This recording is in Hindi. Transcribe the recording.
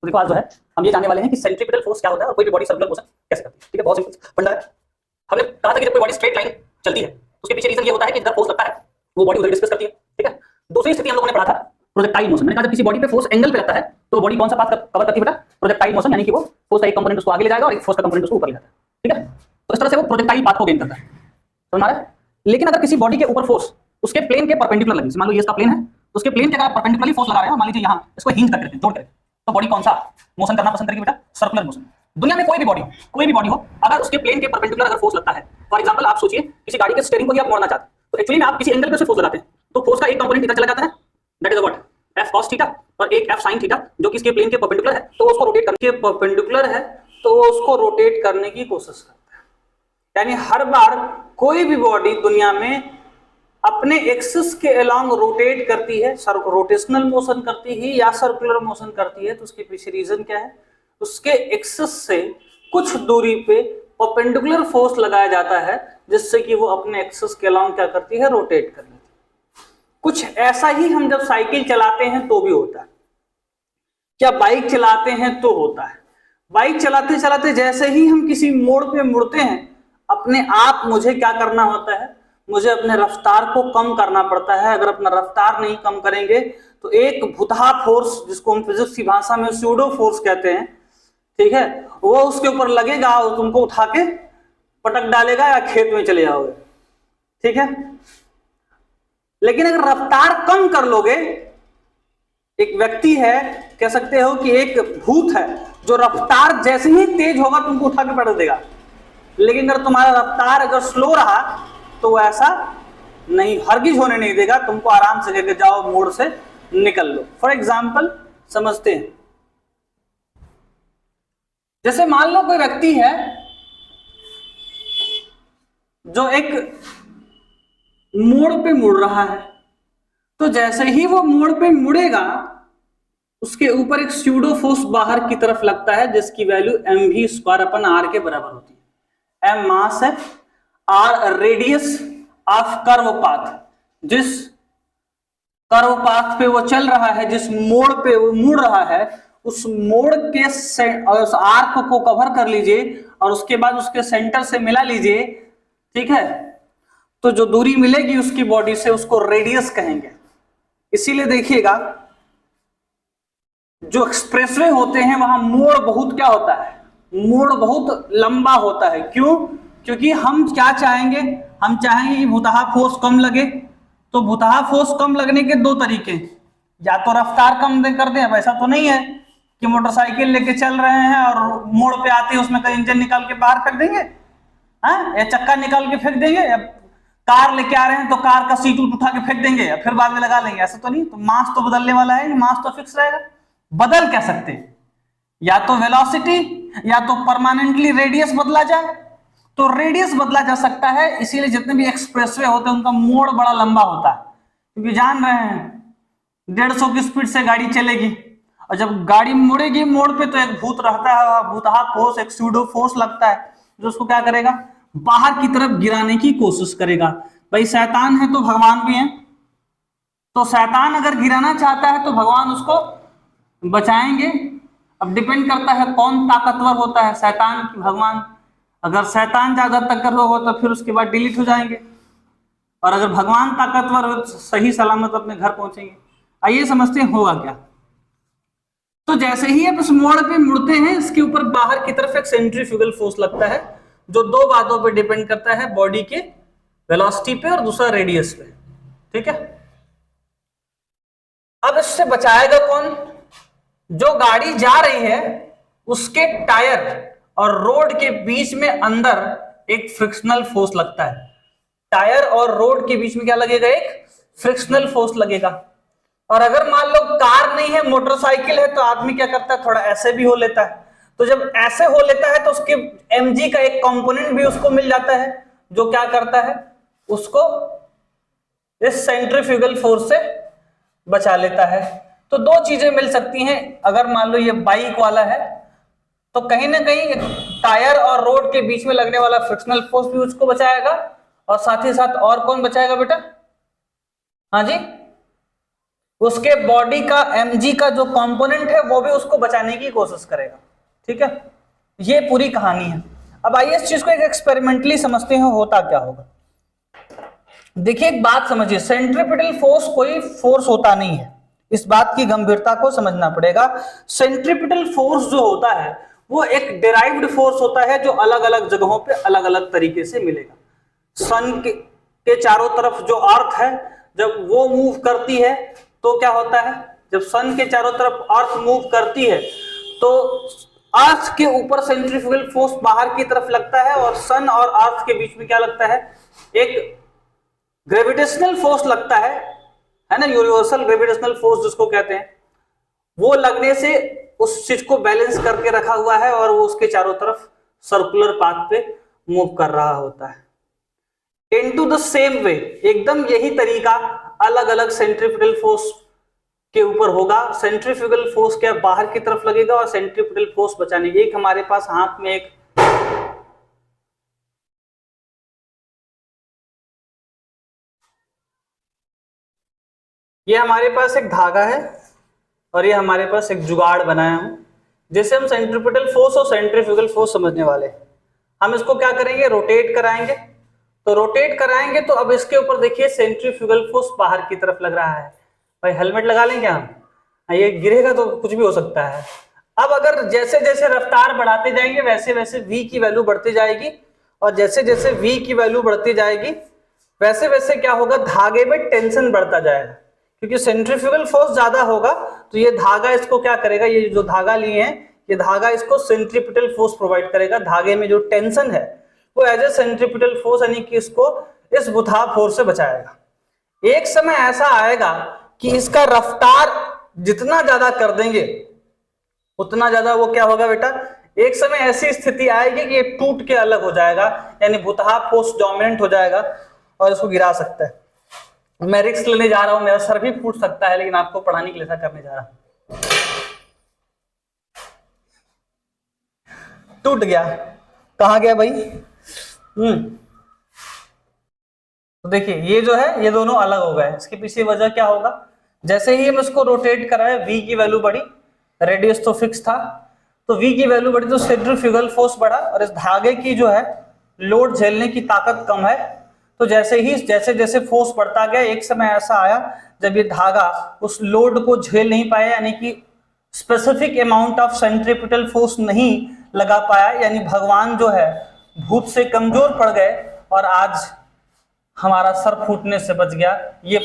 तो देखो आज जो है हम ये जानने वाले हैं कि सेंट्रीपिटल फोर्स क्या होता है और कोई भी बॉडी सर्कुलर मोशन कैसे करती है। ठीक है, बहुत सिंपल फंडा है। हमने कहा था कि जब कोई बॉडी स्ट्रेट लाइन चलती है तो उसके पीछे रीजन ये होता है कि जिधर फोर्स लगता है वो बॉडी उधर डिस्कस करती है। ठीक है, दूसरी स्थिति हम लोगों ने पढ़ा था प्रोजेक्टाइल मोशन। मैंने कहा जब किसी बॉडी पे फोर्स एंगल पे लगता है तो बॉडी कौन सा पाथ कवर करती है बेटा? प्रोजेक्टाइल मोशन, यानी कि वो फोर्स का एक कंपोनेंट उसको आगे ले जाएगा और एक फोर्स का कंपोनेंट उसको ऊपर ले जाता है। ठीक है, तो इस तरह से वो प्रोजेक्टाइल पाथ को गेन करता है। समझ आ रहा है? लेकिन अगर किसी बॉडी के ऊपर फोर्स उसके प्लेन के परपेंडिकुलर लगे, मान लो ये इसका प्लेन है तो उसके प्लेन के अगर परपेंडिकुलरली फोर्स लगा रहे हैं, मान लीजिए यहाँ इसको हिंज करके जोड़ करके, तो बॉडी कौन सा मोशन करना पसंद करेगी बेटा? Circular motion. दुनिया में कोई भी बॉडी हो अगर उसके प्लेन के परपेंडिकुलर अगर फोर्स लगता है, फॉर एग्जांपल आप सोचिए किसी गाड़ी के स्टीयरिंग को ही आप मोड़ना चाहते हैं तो एक्चुअली में आप किसी एंगल पे से फोर्स लगाते हैं तो फोर्स का एक कंपोनेंट इधर चला जाता है, that is what f cos theta, और एक f sin थीटा जो कि इसके प्लेन के परपेंडिकुलर है तो उसको रोटेट करने के परपेंडिकुलर है तो उसको रोटेट करने की कोशिश करता है। यानी हर बार कोई भी बॉडी दुनिया में अपने एक्सिस के अलोंग रोटेट करती है, रोटेशनल मोशन करती है या सर्कुलर मोशन करती है, तो उसके पीछे रीजन क्या है? उसके एक्सिस से कुछ दूरी पे परपेंडिकुलर फोर्स लगाया जाता है जिससे कि वो अपने एक्सिस के अलोंग क्या करती है? रोटेट कर लेती है। कुछ ऐसा ही हम जब साइकिल चलाते हैं तो भी होता है, क्या बाइक चलाते हैं तो होता है। बाइक चलाते चलाते जैसे ही हम किसी मोड़ पे मुड़ते हैं अपने आप मुझे क्या करना होता है? मुझे अपने रफ्तार को कम करना पड़ता है। अगर अपना रफ्तार नहीं कम करेंगे तो एक भुतहा फोर्स, जिसको हम फिजिक्स की भाषा में स्यूडो फोर्स कहते हैं, ठीक है, वो उसके ऊपर लगेगा और तुमको उठा के पटक डालेगा या खेत में चले जाओगे। ठीक है, लेकिन अगर रफ्तार कम कर लोगे, एक व्यक्ति है, कह सकते हो कि एक भूत है जो रफ्तार जैसे ही तेज होगा तुमको उठा के पटक देगा, लेकिन अगर तुम्हारा रफ्तार अगर स्लो रहा तो वो ऐसा नहीं, हरगिज होने नहीं देगा, तुमको आराम से लेके जाओ, मोड़ से निकल लो। फॉर एग्जाम्पल समझते हैं, जैसे मान लो कोई व्यक्ति है जो एक मोड़ पे मुड़ रहा है, तो जैसे ही वो मोड़ पे मुड़ेगा उसके ऊपर एक स्यूडो फोर्स बाहर की तरफ लगता है जिसकी वैल्यू mv² के बराबर होती है। m मास है, r radius of curve path, जिस कर्व पाथ पे वो चल रहा है, जिस मोड़ पे वो मुड़ रहा है, उस मोड़ के उस आर्क को कवर कर लीजिए और उसके बाद उसके सेंटर से मिला लीजिए। ठीक है, तो जो दूरी मिलेगी उसकी बॉडी से उसको रेडियस कहेंगे। इसीलिए देखिएगा जो एक्सप्रेसवे होते हैं वहां मोड़ बहुत क्या होता है? मोड़ बहुत लंबा होता है। क्यों? क्योंकि हम क्या चाहेंगे? हम चाहेंगे कि भुतहा फोर्स कम लगे। तो भुतहा फोर्स कम लगने के दो तरीके, या तो रफ्तार कम कर दें, वैसा तो नहीं है कि मोटरसाइकिल लेके चल रहे हैं और मोड़ पे आते हैं उसमें का इंजन निकाल के बाहर फेंक देंगे, हाँ, या चक्का निकाल के फेंक देंगे, या कार लेके आ रहे हैं तो कार का सीट उठा के फेंक देंगे या फिर बाद में लगा लेंगे, ऐसा तो नहीं। तो मास तो बदलने वाला है, मास तो फिक्स रहेगा। बदल क्या सकते हैं? या तो वेलोसिटी या तो परमानेंटली रेडियस बदला जाए। तो रेडियस बदला जा सकता है, इसीलिए जितने भी एक्सप्रेसवे होते हैं उनका मोड़ बड़ा लंबा होता है, क्योंकि जान रहे हैं 150 की स्पीड से गाड़ी चलेगी और जब गाड़ी मुड़ेगी मोड़ पे तो एक भूत रहता है, भूतहा फोर्स, एक स्यूडो फोर्स लगता है जो उसको क्या करेगा? बाहर की तरफ गिराने की कोशिश करेगा। भाई शैतान है तो भगवान भी है, तो शैतान अगर गिराना चाहता है तो भगवान उसको बचाएंगे। अब डिपेंड करता है कौन ताकतवर होता है, शैतान की भगवान। अगर शैतान ज्यादा ताकतवर होगा तो फिर उसके बाद डिलीट हो जाएंगे, और अगर भगवान ताकतवर हो तो सही सलामत अपने घर पहुंचेंगे। आइए समझते हैं होगा क्या। तो जैसे ही आप इस मोड़ पे मुड़ते हैं इसके ऊपर बाहर की तरफ एक सेंट्रीफ्यूगल फोर्स लगता है जो दो बातों पे डिपेंड करता है, बॉडी के वेलोसिटी पे और दूसरा रेडियस पे। ठीक है, अब इससे बचाएगा कौन? जो गाड़ी जा रही है उसके टायर और रोड के बीच में अंदर एक फ्रिक्शनल फोर्स लगता है। टायर और रोड के बीच में क्या लगेगा? एक फ्रिक्शनल फोर्स लगेगा। और अगर मान लो कार नहीं है, मोटरसाइकिल है, तो आदमी क्या करता है? थोड़ा ऐसे भी हो लेता है। तो जब ऐसे हो लेता है तो उसके mg का एक कंपोनेंट भी उसको मिल जाता है जो क्या करता है? उसको इस सेंट्रीफ्यूगल फोर्स से बचा लेता है। तो दो चीजें मिल सकती हैं। अगर मान लो ये बाइक वाला है तो कहीं ना कहीं टायर और रोड के बीच में लगने वाला फ्रिक्शनल फोर्स भी उसको बचाएगा, और साथ ही साथ और कौन बचाएगा बेटा? हाँ जी, उसके बॉडी का mg का जो कंपोनेंट है वो भी उसको बचाने की कोशिश करेगा। ठीक है, ये पूरी कहानी है। अब आइए इस चीज को एक एक्सपेरिमेंटली समझते हैं होता क्या होगा। देखिए एक बात समझिए, सेंट्रीपिटल फोर्स कोई फोर्स होता नहीं है, इस बात की गंभीरता को समझना पड़ेगा। सेंट्रीपिटल फोर्स जो होता है वो एक डिराइव्ड फोर्स होता है जो अलग अलग जगहों पे अलग अलग तरीके से मिलेगा। सन के चारों तरफ जो अर्थ है जब वो मूव करती है तो क्या होता है, जब सन के चारों तरफ अर्थ मूव करती है तो अर्थ के ऊपर सेंट्रीफ्यूगल फोर्स बाहर की तरफ लगता है और सन और अर्थ के बीच में क्या लगता है, एक ग्रेविटेशनल फोर्स लगता है ना, यूनिवर्सल ग्रेविटेशनल फोर्स जिसको कहते हैं। वो लगने से उस चीज को बैलेंस करके रखा हुआ है और वो उसके चारों तरफ सर्कुलर पाथ पे मूव कर रहा होता है। इनटू द सेम वे, एकदम यही तरीका अलग अलग सेंट्रीफ्यूगल फोर्स के ऊपर होगा। सेंट्रीफ्यूगल फोर्स क्या बाहर की तरफ लगेगा और सेंट्रीफ्यूगल फोर्स बचाने, एक हमारे पास हाथ में एक ये हमारे पास एक धागा है और ये हमारे पास एक जुगाड़ बनाया हूं जिसे हम सेंट्रीपिटल फोर्स और सेंट्रीफ्यूगल फोर्स समझने वाले हैं। हम इसको क्या करेंगे, रोटेट कराएंगे। तो रोटेट कराएंगे तो अब इसके ऊपर देखिए सेंट्रीफ्यूगल फोर्स बाहर की तरफ लग रहा है। भाई हेलमेट लगा लें क्या हम, ये गिरेगा तो कुछ भी हो सकता है। अब अगर जैसे जैसे रफ्तार बढ़ाते जाएंगे वैसे वैसे v की वैल्यू बढ़ती जाएगी और जैसे जैसे v की वैल्यू बढ़ती जाएगी वैसे वैसे क्या होगा, धागे में टेंशन बढ़ता जाएगा। क्योंकि सेंट्रीफ्यूगल फोर्स ज्यादा होगा तो ये धागा इसको क्या करेगा, ये जो धागा लिए हैं ये धागा इसको सेंट्रीपिटल फोर्स प्रोवाइड करेगा। धागे में जो टेंशन है वो एज ए सेंट्रीपिटल फोर्स यानी कि इसको इस बुधाव फोर्स से बचाएगा। एक समय ऐसा आएगा कि इसका रफ्तार जितना ज्यादा कर देंगे उतना ज्यादा वो क्या होगा बेटा, एक समय ऐसी स्थिति आएगी कि ये टूट के अलग हो जाएगा, यानी बुधाव फोर्स डोमिनेंट हो जाएगा और इसको गिरा सकता है। मैं रिस्क लेने जा रहा हूं, मेरा सर भी फूट सकता है, लेकिन आपको पढ़ाने के लिए ऐसा करने जा रहा हूं। टूट गया, कहां गया भाई? तो देखिए ये जो है ये दोनों अलग हो गए। इसके पीछे वजह क्या होगा, जैसे ही हम इसको रोटेट कराए v की वैल्यू बढ़ी, रेडियस तो फिक्स था तो v की वैल्यू बढ़ी तो सेंट्रीफ्यूगल फोर्स बढ़ा और इस धागे की जो है लोड झेलने की ताकत कम है। तो जैसे जैसे फोर्स बढ़ता गया एक समय ऐसा आया जब ये धागा उस लोड को झेल नहीं पाया, यानी कि specific amount of centripetal force नहीं लगा पाया, यानी भगवान जो है भूत से कमजोर पड़ गए और आज हमारा सर फूटने से बच गया। ये